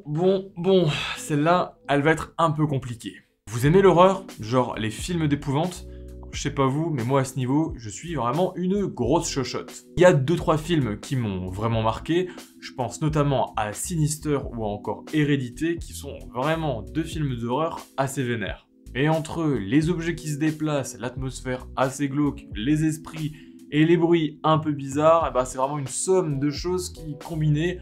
Bon, celle-là, elle va être un peu compliquée. Vous aimez l'horreur? Genre les films d'épouvante? Je sais pas vous, mais moi à ce niveau, je suis vraiment une grosse chochotte. Il y a 2-3 films qui m'ont vraiment marqué, je pense notamment à Sinister ou encore Hérédité, qui sont vraiment 2 films d'horreur assez vénères. Et entre les objets qui se déplacent, l'atmosphère assez glauque, les esprits et les bruits un peu bizarres, c'est vraiment une somme de choses qui, combinées,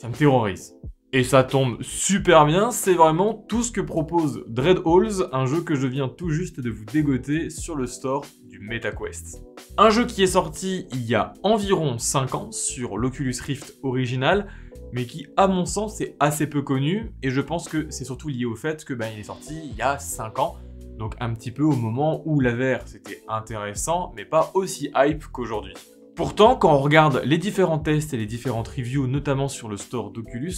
ça me terrorise. Et ça tombe super bien, c'est vraiment tout ce que propose Dread Halls, un jeu que je viens tout juste de vous dégoter sur le store du MetaQuest. Un jeu qui est sorti il y a environ 5 ans sur l'Oculus Rift original, mais qui, à mon sens, est assez peu connu, et je pense que c'est surtout lié au fait que il est sorti il y a 5 ans, donc un petit peu au moment où la VR c'était intéressant, mais pas aussi hype qu'aujourd'hui. Pourtant, quand on regarde les différents tests et les différentes reviews, notamment sur le store d'Oculus,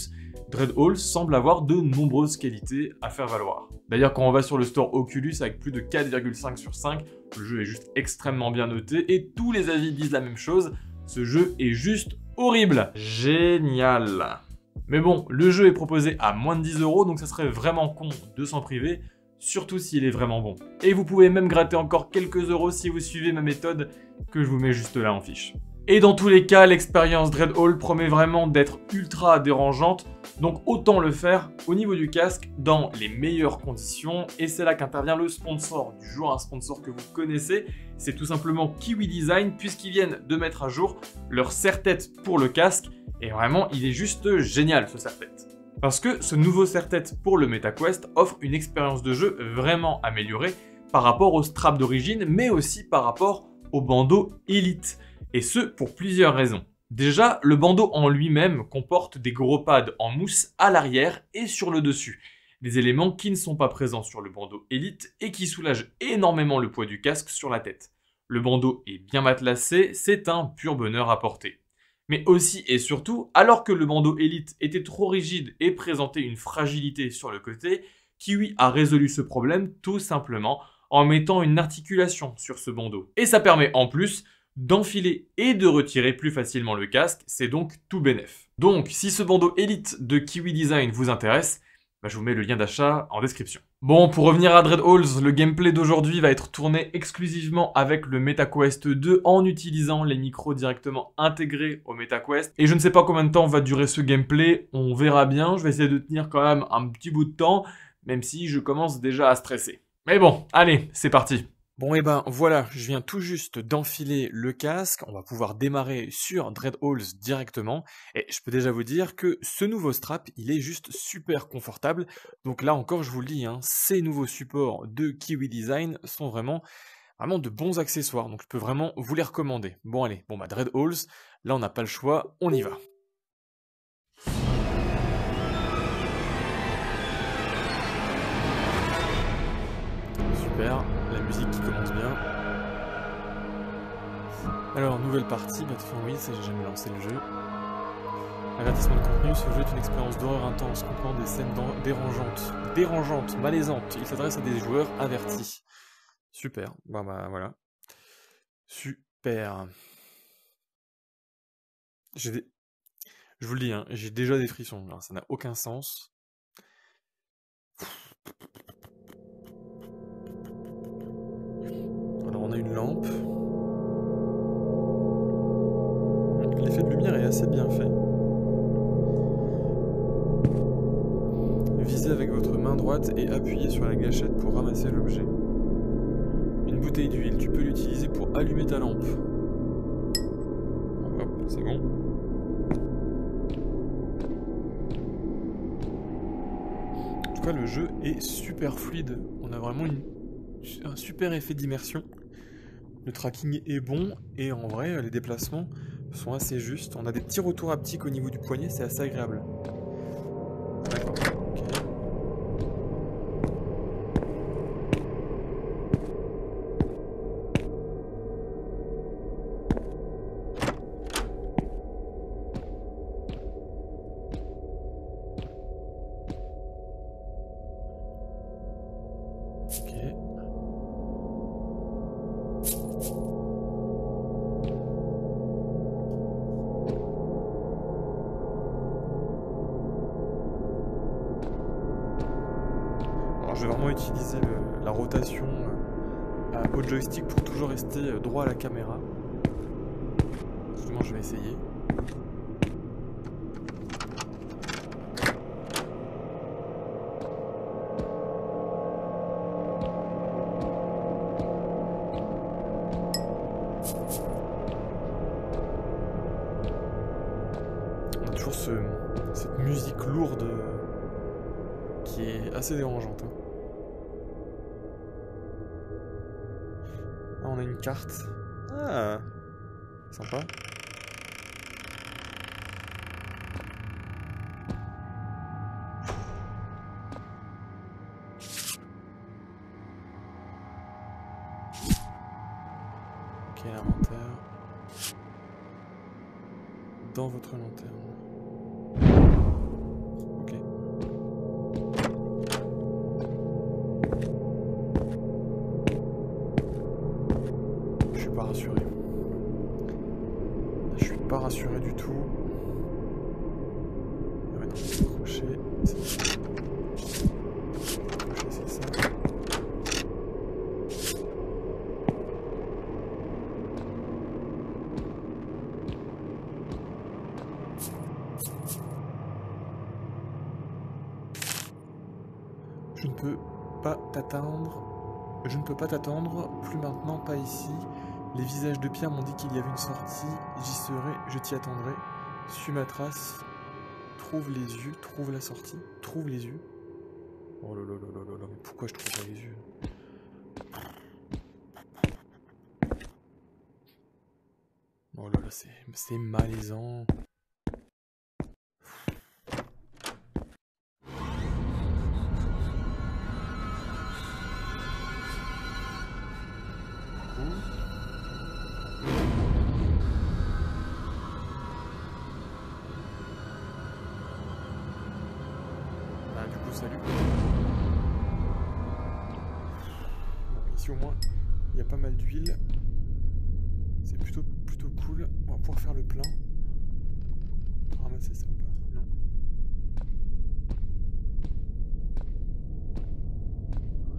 Dread Halls semble avoir de nombreuses qualités à faire valoir. D'ailleurs, quand on va sur le store Oculus avec plus de 4,5 sur 5, le jeu est juste extrêmement bien noté et tous les avis disent la même chose, ce jeu est juste horrible. Génial. Mais bon, le jeu est proposé à moins de 10 €, donc ça serait vraiment con de s'en priver, surtout s'il est vraiment bon. Et vous pouvez même gratter encore quelques euros si vous suivez ma méthode que je vous mets juste là en fiche. Et dans tous les cas, l'expérience Dread Hall promet vraiment d'être ultra dérangeante, donc autant le faire au niveau du casque dans les meilleures conditions. Et c'est là qu'intervient le sponsor du jour, un sponsor que vous connaissez, c'est tout simplement Kiwi Design, puisqu'ils viennent de mettre à jour leur serre-tête pour le casque, et vraiment il est juste génial ce serre-tête. Parce que ce nouveau serre-tête pour le MetaQuest offre une expérience de jeu vraiment améliorée par rapport au strap d'origine, mais aussi par rapport au bandeau Elite. Et ce, pour plusieurs raisons. Déjà, le bandeau en lui-même comporte des gros pads en mousse à l'arrière et sur le dessus. Des éléments qui ne sont pas présents sur le bandeau Elite et qui soulagent énormément le poids du casque sur la tête. Le bandeau est bien matelassé, c'est un pur bonheur à porter. Mais aussi et surtout, alors que le bandeau Elite était trop rigide et présentait une fragilité sur le côté, Kiwi a résolu ce problème tout simplement en mettant une articulation sur ce bandeau. Et ça permet en plus d'enfiler et de retirer plus facilement le casque, c'est donc tout bénef. Donc, si ce bandeau Elite de Kiwi Design vous intéresse, je vous mets le lien d'achat en description. Bon, pour revenir à Dread Halls, le gameplay d'aujourd'hui va être tourné exclusivement avec le MetaQuest 2 en utilisant les micros directement intégrés au MetaQuest. Et je ne sais pas combien de temps va durer ce gameplay, on verra bien, je vais essayer de tenir quand même un petit bout de temps, même si je commence déjà à stresser. Mais bon, allez, c'est parti. Bon voilà, je viens tout juste d'enfiler le casque, on va pouvoir démarrer sur Dread Halls directement, et je peux déjà vous dire que ce nouveau strap, il est juste super confortable, donc là encore je vous le dis, ces nouveaux supports de Kiwi Design sont vraiment de bons accessoires, donc je peux vraiment vous les recommander. Bon allez, Dread Halls, là on n'a pas le choix, on y va. Super. La musique qui commence bien. Alors, nouvelle partie, oui, j'ai jamais lancé le jeu. Avertissement de contenu, ce jeu est une expérience d'horreur intense, comprenant des scènes dérangeantes, malaisantes. Il s'adresse à des joueurs avertis. Super, voilà. Super. Je vous le dis, j'ai déjà des frissons, alors ça n'a aucun sens. Alors on a une lampe. L'effet de lumière est assez bien fait. Visez avec votre main droite et appuyez sur la gâchette pour ramasser l'objet. Une bouteille d'huile, tu peux l'utiliser pour allumer ta lampe. Hop, c'est bon. En tout cas, le jeu est super fluide. On a vraiment un super effet d'immersion. Le tracking est bon et en vrai, les déplacements sont assez justes. On a des petits retours haptiques au niveau du poignet, c'est assez agréable. D'accord, ok. vraiment utiliser la rotation au joystick pour toujours rester droit à la caméra. Justement, je vais essayer. On a toujours cette musique lourde qui est assez dérangeante. Hein. Là, on a une carte. Ah, sympa. Ok, l'inventaire. Dans votre lanterne. Ok. Je suis pas rassuré. Je suis pas rassuré du tout. Ah ouais, non, crochet, c'est ça. Crochet, c'est ça. Je ne peux pas t'attendre. Je ne peux pas t'attendre. Plus maintenant, pas ici. Les visages de Pierre m'ont dit qu'il y avait une sortie. J'y serai, je t'y attendrai. Suis ma trace. Trouve les yeux, trouve la sortie. Trouve les yeux. Oh là là là là là là, mais pourquoi je trouve pas les yeux? Oh là là, c'est malaisant. Ah, du coup, salut. Bon, ici au moins, il y a pas mal d'huile. C'est plutôt cool. On va pouvoir faire le plein. Ramasser ça ou pas? Non.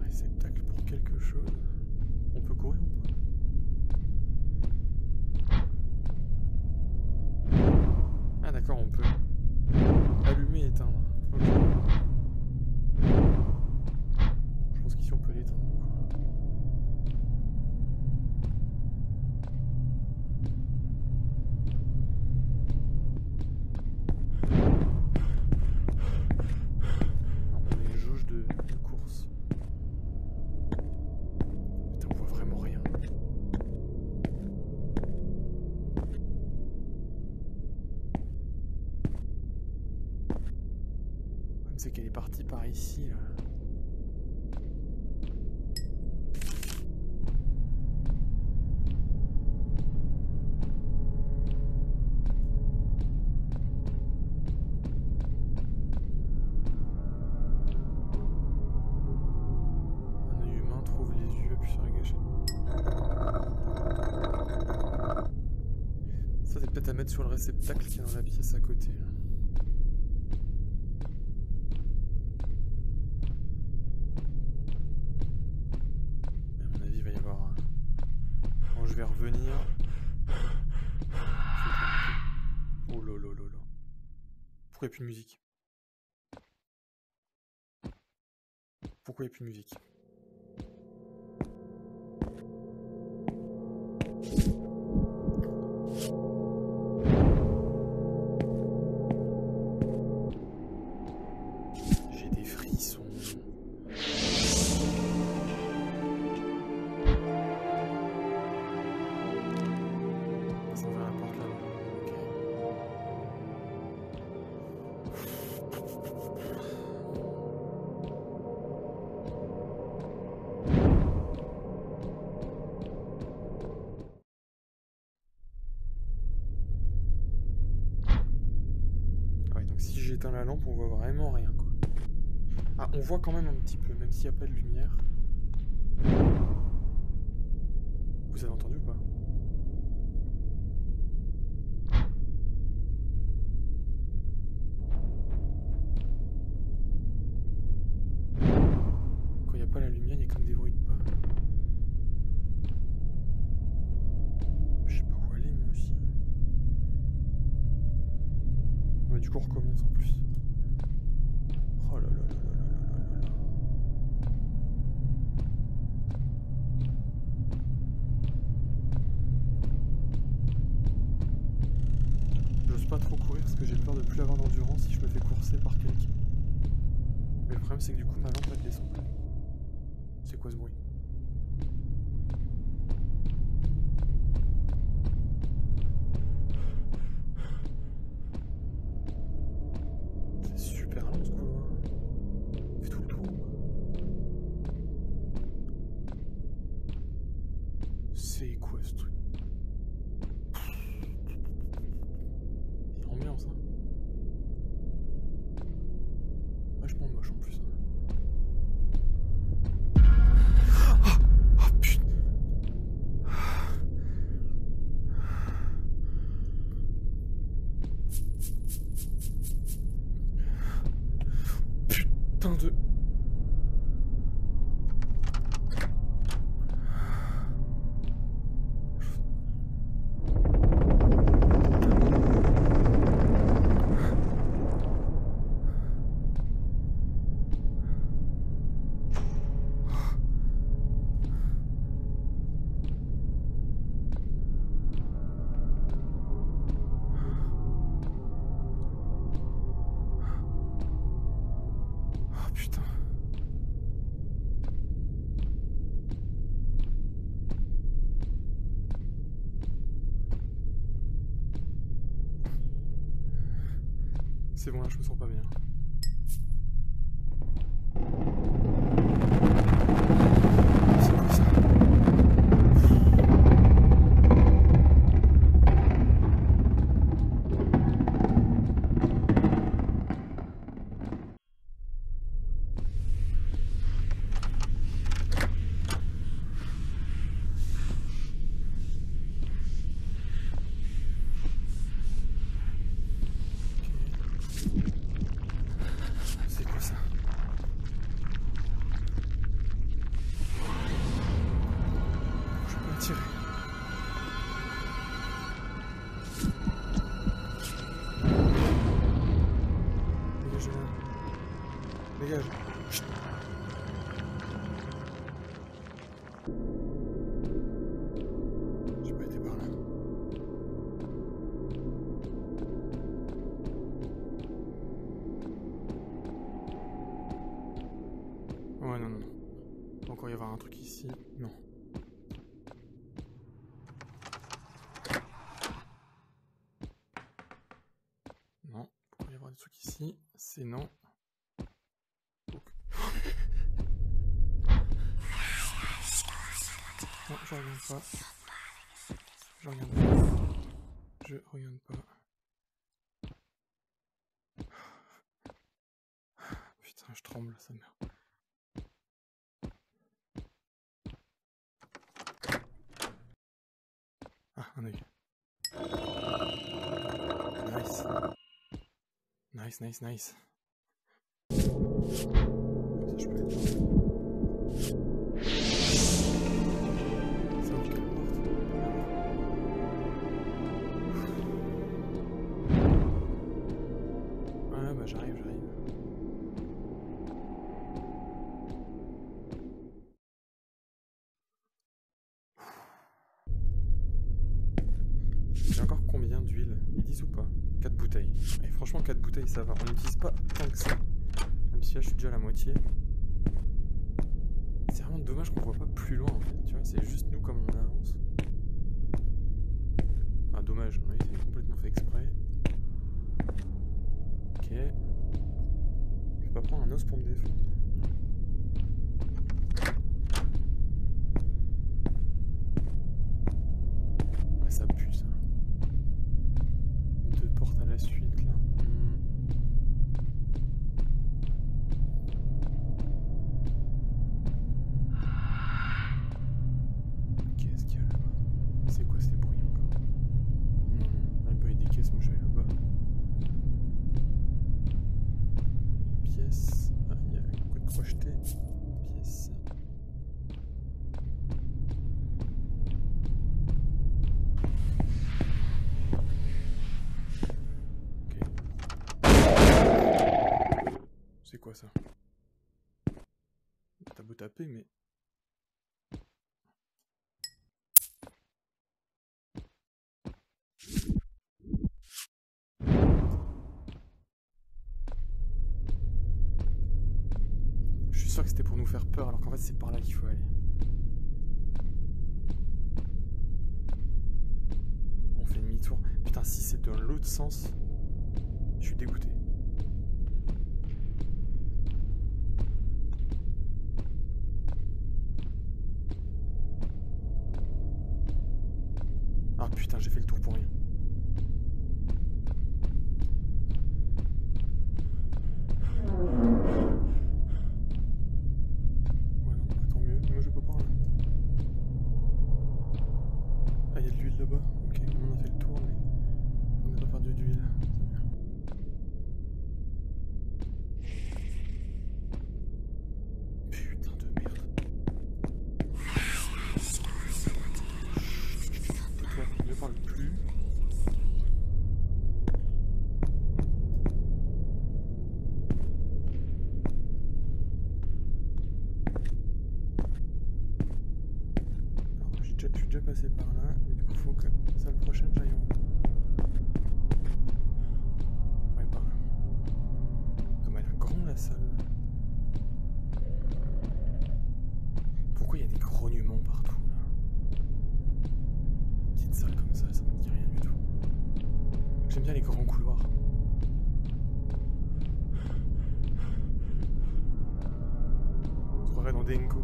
Réceptacle pour quelque chose. On peut courir ou pas? Ah d'accord, on peut allumer et éteindre. Ok. Je pense qu'ici on peut l'éteindre du coup. Non, on a les jauges de course. Putain, on voit vraiment rien. C'est qu'elle est partie par ici là. Un œil humain trouve les yeux, appuie sur la gâchette. Ça c'est peut-être à mettre sur le réceptacle qui est dans la pièce à côté. Là. Quand je vais revenir. Oh là là là là. Pourquoi il n'y a plus de musique? Pourquoi il n'y a plus de musique? J'ai des frissons. Ça ouvre la porte là-bas. Ouais, donc si j'éteins la lampe, on voit vraiment rien quoi. Ah, on voit quand même un petit peu, même s'il n'y a pas de lumière. Vous avez entendu ou pas? Quand il il y a comme des bruits de pas. Je sais pas où aller, moi aussi. Ouais, du coup, on recommence en plus. Oh là là là là là là là là. J'ose pas trop courir parce que j'ai peur de plus avoir d'endurance si je me fais courser par quelqu'un. Mais le problème, c'est que du coup, ma lampe elle descend. C'est quoi ce bruit? C'est super long ce couloir. Il fait tout le tour. C'est quoi ce truc? Il y a ambiance, hein. Vachement moche en plus. Hein. Oh putain. Putain de... Oh putain. C'est bon, là je me sens pas bien. C'est quoi ça? C'est quoi ça? Je peux pas tirer. Dégage là. Dégage. Chut. J'ai pas été par là. Ouais, non, non, non. Il va encore y avoir un truc ici. Non. Non. Il va y avoir des trucs ici. C'est non. Donc... Non, je regarde pas. Je regarde pas. Je regarde pas. Putain, je tremble, ça meurt. Ah, un œil. Nice. Nice, nice, nice. Comme ça, je peux être... Ça ouvre quelle porte? Ouais, bah j'arrive, j'arrive. J'ai encore combien d'huile? Ils disent ou pas? 4 bouteilles. Et franchement, 4 bouteilles, ça va. On n'utilise pas tant que ça. Même si là, je suis déjà à la moitié. C'est vraiment dommage qu'on voit pas plus loin, en fait. Tu vois, c'est juste nous comme on avance. Ah, dommage. Oui, c'est complètement fait exprès. Ok. Je vais pas prendre un os pour me défendre. Ouais, ça pue, ça. 2 portes à la suite, là. Qu'est-ce qu'il y a là-bas? C'est quoi ces bruits encore? Non, non, là, il peut y avoir des caisses, moi je vais là-bas. Pièce. Ah, il y a quoi ça? T'as beau taper, mais... Je suis sûr que c'était pour nous faire peur, alors qu'en fait c'est par là qu'il faut aller. On fait demi-tour. Putain, si c'est dans l'autre sens, je suis dégoûté. Ah putain, j'ai fait le tour pour rien. Ouais non, bah, tant mieux, moi je peux pas là. Ah, il y a de l'huile là-bas. Ok, on a fait le tour, mais on n'a pas perdu d'huile. C'est bien. Putain de merde. Tais-toi, ne parle plus. Alors, je suis déjà passé par là, mais du coup faut que salle prochaine j'aille en haut. Ouais, par là. Putain, mais elle est grande la salle. Pourquoi il y a des grognements partout là? Petite salle comme ça me dit rien du tout. J'aime bien les grands couloirs. On se croirait dans Denko.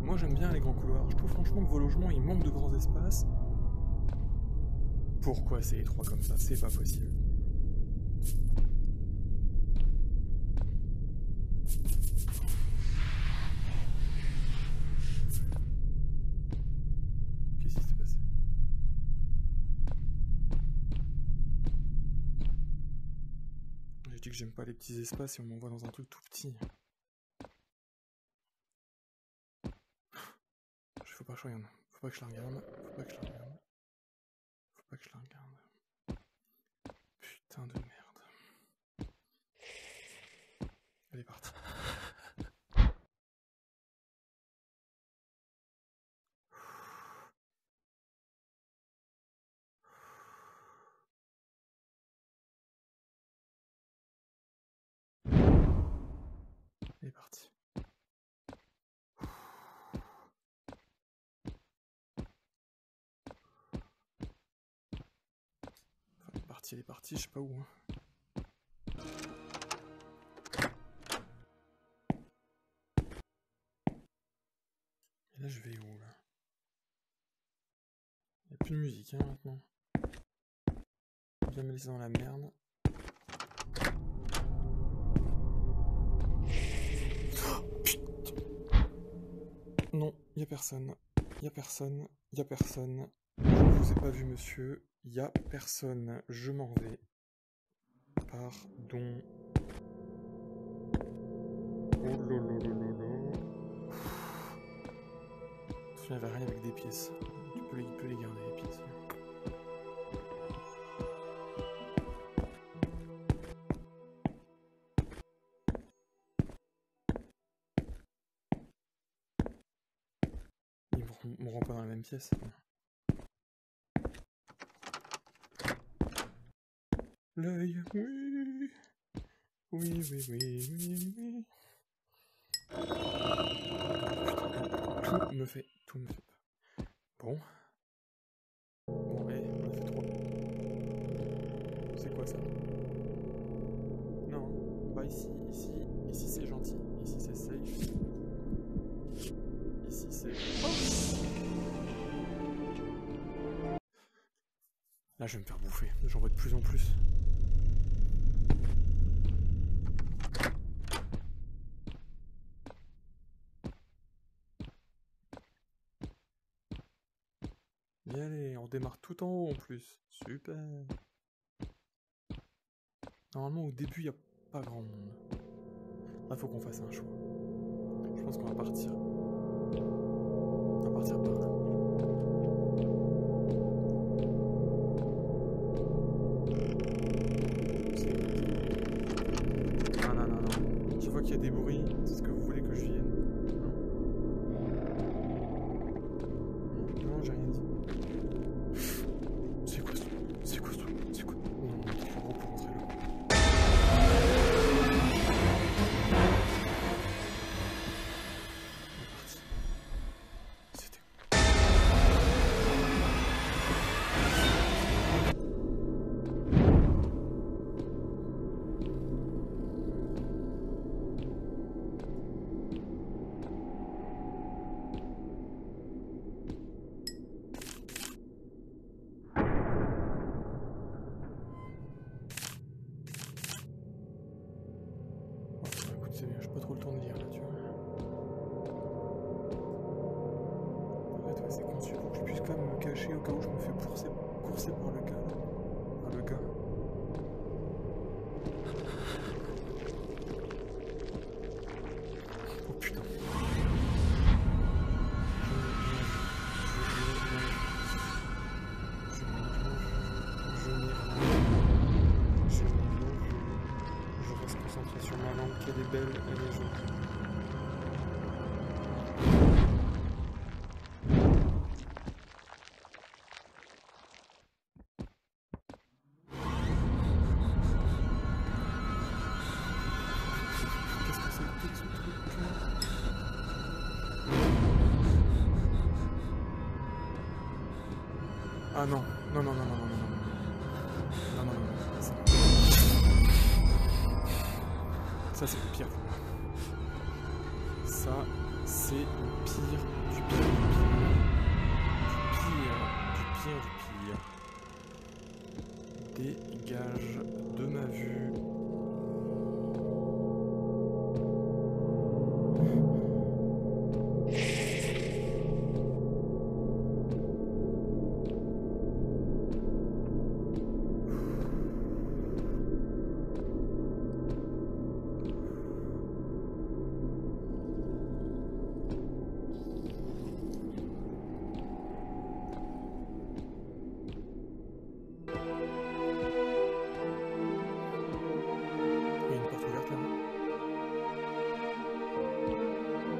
Moi j'aime bien les grands couloirs. Je trouve franchement que vos logements ils manquent de grands espaces. Pourquoi c'est étroit comme ça? C'est pas possible. Qu'est-ce qui s'est passé? J'ai dit que j'aime pas les petits espaces et on m'envoie dans un truc tout petit. Faut pas que je regarde. Faut pas que je la regarde. Faut pas que je la regarde. Faut pas que je la regarde. Putain de merde. Elle est partie. Elle est partie. Elle est partie, je sais pas où. Hein. Et là, je vais où là? Il n'y a plus de musique hein, maintenant. Bien me laisser dans la merde. Oh, putain. Non, il n'y a personne. Il n'y a personne. Il n'y a personne. Je ne vous ai pas vu, monsieur. Il n'y a personne. Je m'en vais. Pardon. Oh lololololo. Il n'y avait rien avec des pièces. Il peut les garder, les pièces. Ils ne mourront pas dans la même pièce. L'œil, oui. Oui, oui, oui, oui, oui. Putain, tout me fait peur. Bon. Bon, allez, on a fait 3. C'est quoi ça? Non, bah ici c'est gentil. Ici c'est safe. Ici c'est... Oh, là je vais me faire bouffer, j'en vois de plus en plus. Et allez, on démarre tout en haut en plus. Super. Normalement au début il n'y a pas grand monde. Là faut qu'on fasse un choix. Je pense qu'on va partir. On va partir par là. Non. j'ai rien dit. C'est quoi ce truc? C'est quoi ce truc? C'est quoi? Non, il est trop gros pour rentrer là. On est parti. C'était... Écoute, c'est bien, j'ai pas trop le temps de lire là, tu vois. En fait, ouais, c'est conçu pour que je puisse quand même me cacher au cas où je me fais courser par le gars. Par le gars. Oh putain. Je reste concentré sur ma langue, qu'elle est belle, elle est jolie. Qu'est-ce que c'est que ce truc là? Ah non, non, non, non, non, non, non, non, non, non, non, non, ça. Ça c'est le pire pour moi. Ça c'est le pire du pire du pire. Du pire du pire. Dégage de ma vue. Il y a une porte ouverte là-bas.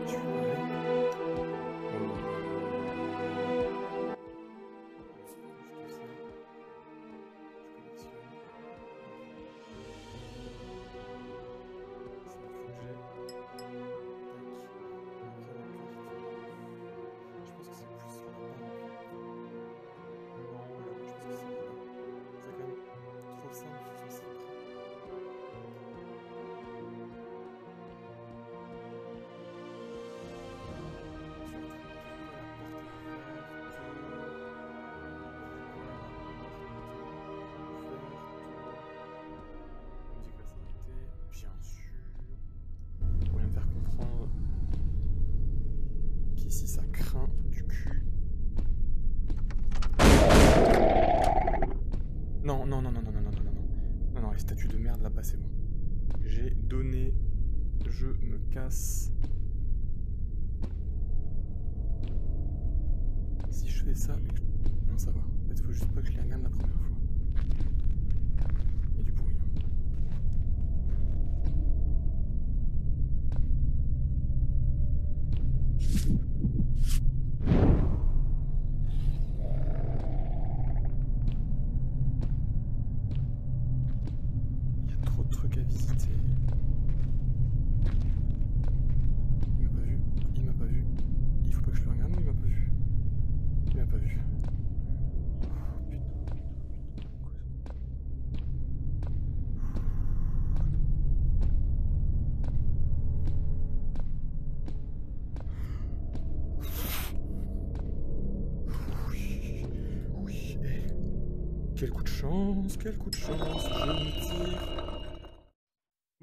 Tu veux aller? Si ça craint du cul. Non, non, non, non, non, non, non, non, non, non. Non, non, les statues de merde là-bas, c'est bon. J'ai donné. Je me casse. Si je fais ça. Non, ça va. En fait, faut juste pas que je les regarde la première fois. Il y a du bruit. Truc à visiter. Il m'a pas vu. Il m'a pas vu. Il faut pas que je le regarde, mais il m'a pas vu. Il m'a pas vu. Oui. Oui. Quel coup de chance, quel coup de chance. Je me tire.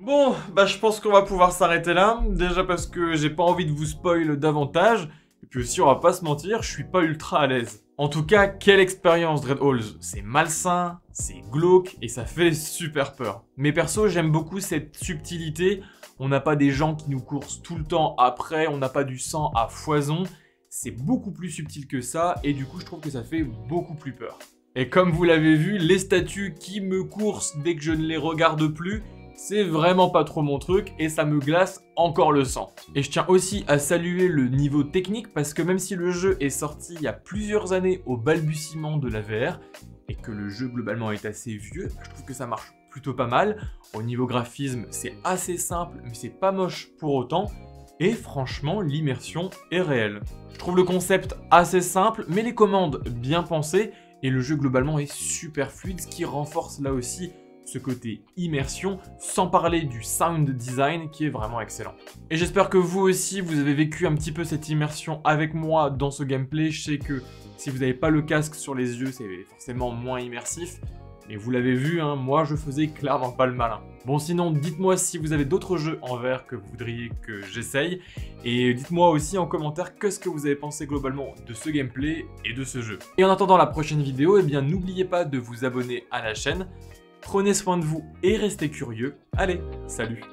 Bon, bah je pense qu'on va pouvoir s'arrêter là, déjà parce que j'ai pas envie de vous spoil davantage, et puis aussi on va pas se mentir, je suis pas ultra à l'aise. En tout cas, quelle expérience Dread Halls, c'est malsain, c'est glauque, et ça fait super peur. Mais perso, j'aime beaucoup cette subtilité, on n'a pas des gens qui nous coursent tout le temps après, on n'a pas du sang à foison, c'est beaucoup plus subtil que ça, et du coup je trouve que ça fait beaucoup plus peur. Et comme vous l'avez vu, les statues qui me coursent dès que je ne les regarde plus, c'est vraiment pas trop mon truc et ça me glace encore le sang. Et je tiens aussi à saluer le niveau technique parce que même si le jeu est sorti il y a plusieurs années au balbutiement de la VR et que le jeu globalement est assez vieux, je trouve que ça marche plutôt pas mal. Au niveau graphisme, c'est assez simple mais c'est pas moche pour autant. Et franchement, l'immersion est réelle. Je trouve le concept assez simple mais les commandes bien pensées et le jeu globalement est super fluide, ce qui renforce là aussi ce côté immersion, sans parler du sound design qui est vraiment excellent. Et j'espère que vous aussi, vous avez vécu un petit peu cette immersion avec moi dans ce gameplay. Je sais que si vous n'avez pas le casque sur les yeux, c'est forcément moins immersif. Et vous l'avez vu, hein, moi je faisais clairement pas le malin. Bon sinon, dites-moi si vous avez d'autres jeux en VR que vous voudriez que j'essaye. Et dites-moi aussi en commentaire qu'est-ce que vous avez pensé globalement de ce gameplay et de ce jeu. Et en attendant la prochaine vidéo, eh bien n'oubliez pas de vous abonner à la chaîne. Prenez soin de vous et restez curieux. Allez, salut!